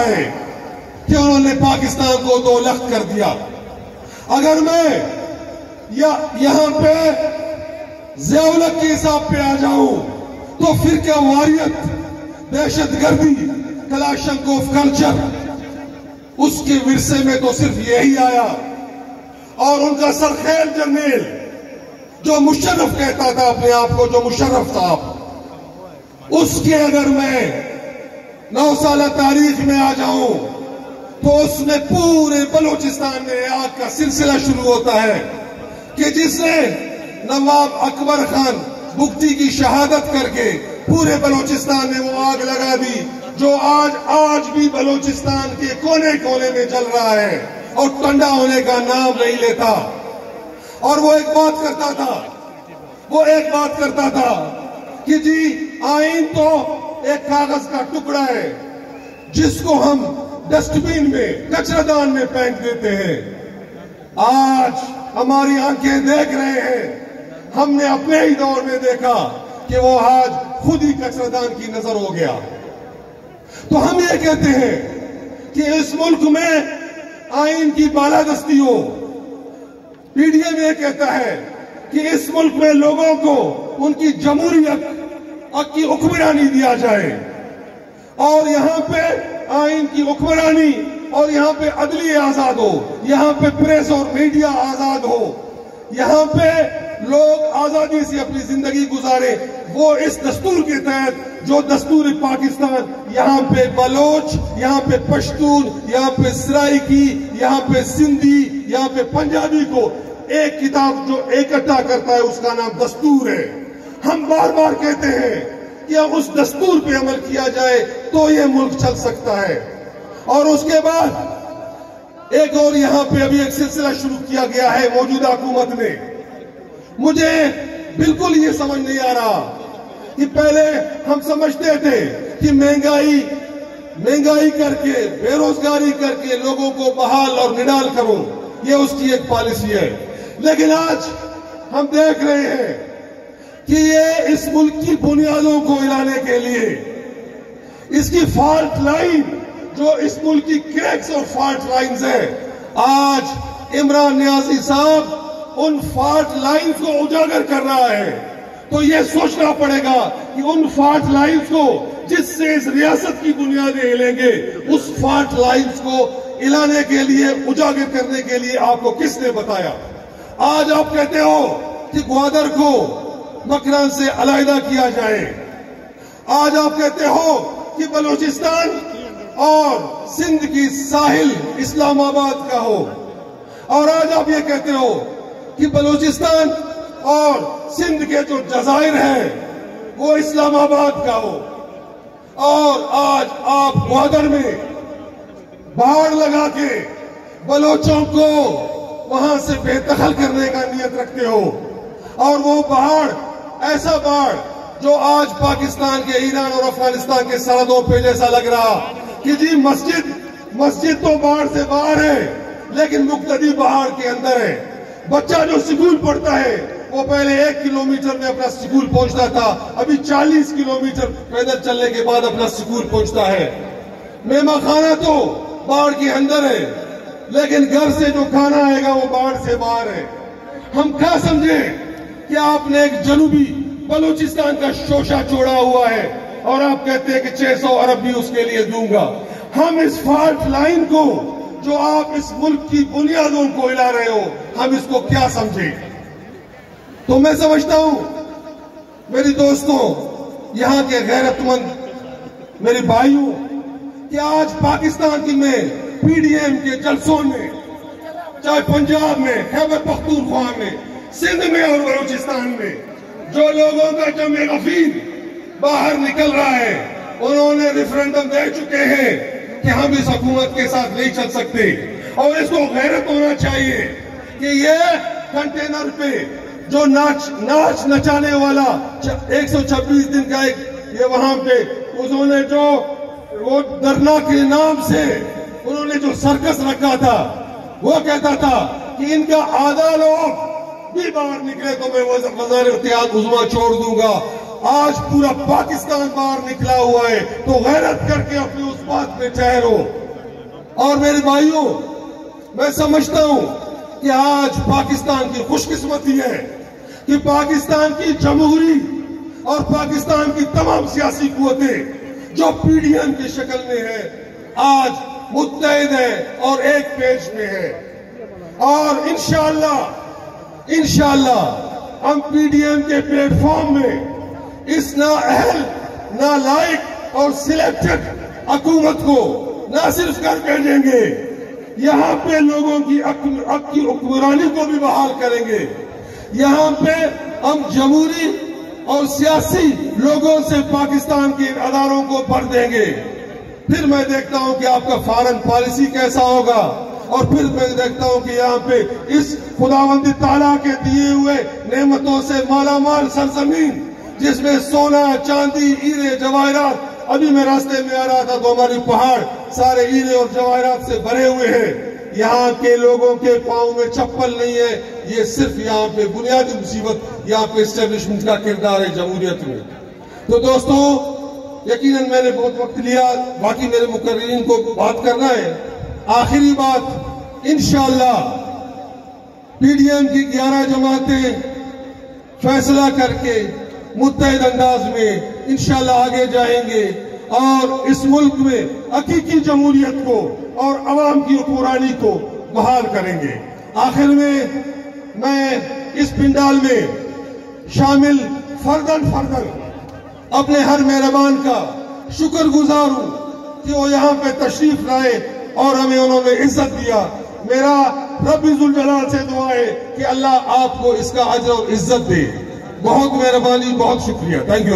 है कि उन्होंने पाकिस्तान को दो लख्त कर दिया। अगर मैं यहां पे ज़ियाउल-हक के हिसाब पे आ जाऊं तो फिर क्या वारियत, दहशतगर्दी, कलाशंकोव कल्चर, उसके विरसे में तो सिर्फ यही आया। और उनका सरखेल जर्नेल जो मुशर्रफ कहता था अपने आप को, जो मुशर्रफ साहब, उसके अगर मैं 9 साल तारीख में आ जाऊं तो उसमें पूरे बलूचिस्तान में आग का सिलसिला शुरू होता है कि जिसने नवाब अकबर खान बुगटी की शहादत करके पूरे बलूचिस्तान में वो आग लगा दी, जो आज भी बलूचिस्तान के कोने कोने में जल रहा है और ठंडा होने का नाम नहीं लेता। और वो एक बात करता था कि जी आईन तो एक कागज का टुकड़ा है जिसको हम डस्टबिन में, कचरादान में फेंक देते हैं। आज हमारी आंखें देख रहे हैं, हमने अपने ही दौर में देखा कि वो आज खुद ही कचरादान की नजर हो गया। तो हम ये कहते हैं कि इस मुल्क में आईन की बालादस्ती हो। पीडीएम ये कहता है कि इस मुल्क में लोगों को उनकी जमहूरियत की हुक्मरानी दिया जाए, और यहां पे आईन की हुक्मरानी, और यहां पे अदलिया आजाद हो, यहां पे प्रेस और मीडिया आजाद हो, यहां पे लोग आजादी से अपनी जिंदगी गुजारे। वो इस दस्तूर के तहत, जो दस्तूर पाकिस्तान, यहां पे बलोच, यहां पे पश्तून, यहां पे सराइकी, यहां पे सिंधी, यहां पे पंजाबी को एक किताब जो इकट्ठा करता है, उसका नाम दस्तूर है। हम बार बार कहते हैं कि उस दस्तूर पे अमल किया जाए तो ये मुल्क चल सकता है। और उसके बाद एक और यहां पे अभी एक सिलसिला शुरू किया गया है मौजूदा हुकूमत ने। मुझे बिल्कुल ये समझ नहीं आ रहा कि पहले हम समझते थे कि महंगाई करके, बेरोजगारी करके लोगों को बहाल और निडाल करो, ये उसकी एक पॉलिसी है। लेकिन आज हम देख रहे हैं कि ये इस मुल्क की बुनियादों को हिलाने के लिए, इसकी फॉल्ट लाइन, जो इस मुल्क की क्रैक्स और फॉल्ट लाइंस है, आज इमरान नियाजी साहब उन फॉल्ट लाइंस को उजागर कर रहा है। तो ये सोचना पड़ेगा कि उन फॉल्ट लाइंस को, जिससे इस रियासत की बुनियादें हिलेंगे, उस फॉल्ट लाइंस को हिलाने के लिए, उजागर करने के लिए आपको किसने बताया? आज आप कहते हो कि ग्वादर को मकरान से अलहदा किया जाए, आज आप कहते हो कि बलूचिस्तान और सिंध की साहिल इस्लामाबाद का हो, और आज आप ये कहते हो कि बलूचिस्तान और सिंध के जो जजायर हैं वो इस्लामाबाद का हो, और आज आप ग्वादर में बाढ़ लगा के बलोचों को वहां से बेदखल करने का नियत रखते हो। और वो बाढ़, ऐसा बाढ़ जो आज पाकिस्तान के, ईरान और अफगानिस्तान के सरहदों पे जैसा लग रहा कि जी मस्जिद तो बाढ़ से बाहर है लेकिन मुक्तदी बाढ़ के अंदर है। बच्चा जो स्कूल पढ़ता है वो पहले 1 किलोमीटर में अपना स्कूल पहुंचता था, अभी 40 किलोमीटर पैदल चलने के बाद अपना स्कूल पहुंचता है। मेहमान खाना तो बाढ़ के अंदर है लेकिन घर से जो खाना आएगा वो बाढ़ से बाहर है। हम क्या समझे कि आपने एक जनूबी बलूचिस्तान का शोशा छोड़ा हुआ है और आप कहते हैं कि 600 अरब भी उसके लिए दूंगा। हम इस फॉल्ट लाइन को, जो आप इस मुल्क की बुनियादों को हिला रहे हो, हम इसको क्या समझे? तो मैं समझता हूं मेरी दोस्तों, यहां के गैरतमंद मेरे भाइयों, कि आज पाकिस्तान की में पीडीएम के जलसों में, चाहे पंजाब में, खैबर पख्तूनख्वा में, सिंध में और बलूचिस्तान में, जो लोगों का जमे गफीर बाहर निकल रहा है, उन्होंने रेफरेंडम दे चुके हैं कि हम इस हुकूमत के साथ नहीं चल सकते। और इसको गैरत होना चाहिए कि ये कंटेनर पे जो नाच नचाने वाला 126 दिन का एक ये वहां पे उन्होंने जो वो धरना के नाम से उन्होंने जो सर्कस रखा था, वो कहता था कि इनका आधा लोग भी बाहर निकले तो मैं वज़ीर-ए-इत्तेहाद उज़्मा छोड़ दूंगा। आज पूरा पाकिस्तान बाहर निकला हुआ है, तो गैरत करके अपनी उस बात पे ठहरो। और मेरे भाइयों, मैं समझता हूं कि आज पाकिस्तान की खुशकिस्मती है कि पाकिस्तान की जमहूरी और पाकिस्तान की तमाम सियासी कुव्वतें जो पीडीएम की शक्ल में है, आज मुत्तहिद है और एक पेज में है। और इंशाअल्लाह हम पीडीएम के प्लेटफॉर्म में इस नाअहल, नालायक और सिलेक्टेड हुकूमत को न सिर्फ कर भेजेंगे, यहाँ पे लोगों की हुक्मरानी को भी बहाल करेंगे। यहाँ पे हम जमहूरी और सियासी लोगों से पाकिस्तान के अदारों को भर देंगे। फिर मैं देखता हूं कि आपका फॉरेन पॉलिसी कैसा होगा, और फिर मैं देखता हूं कि यहाँ पे इस खुदावंदी ताला के दिए हुए नेमतों से मालामाल सरजमीन, जिसमें सोना, चांदी, हीरे, जवाहरात, अभी मैं रास्ते में आ रहा था तो हमारी पहाड़ सारे हीरे और जवाहरात से भरे हुए हैं। यहाँ के लोगों के पांव में चप्पल नहीं है। ये सिर्फ यहाँ पे बुनियादी मुसीबत, यहाँ पे एस्टेब्लिशमेंट का किरदार है जमहूरियत में। तो दोस्तों, यकीनन मैंने बहुत वक्त लिया, बाकी मेरे मुकर्रीरीन को बात करना है। आखिरी बात, इंशाअल्लाह पीडीएम की 11 जमातें फैसला करके मुत्तहिद अंदाज में इंशाअल्लाह आगे जाएंगे और इस मुल्क में हकीकी जमहूरियत को और अवाम की हुक्मरानी को बहाल करेंगे। आखिर में मैं इस पिंडाल में शामिल फर्दन अपने हर मेहरबान का शुक्रगुजार हूं कि वो यहाँ पे तशरीफ लाए और हमें उन्होंने इज्जत दिया। मेरा रब्बी जुल जलाल से दुआ है कि अल्लाह आपको इसका अजर और इज्जत दे। बहुत मेहरबानी, बहुत शुक्रिया। Thank you.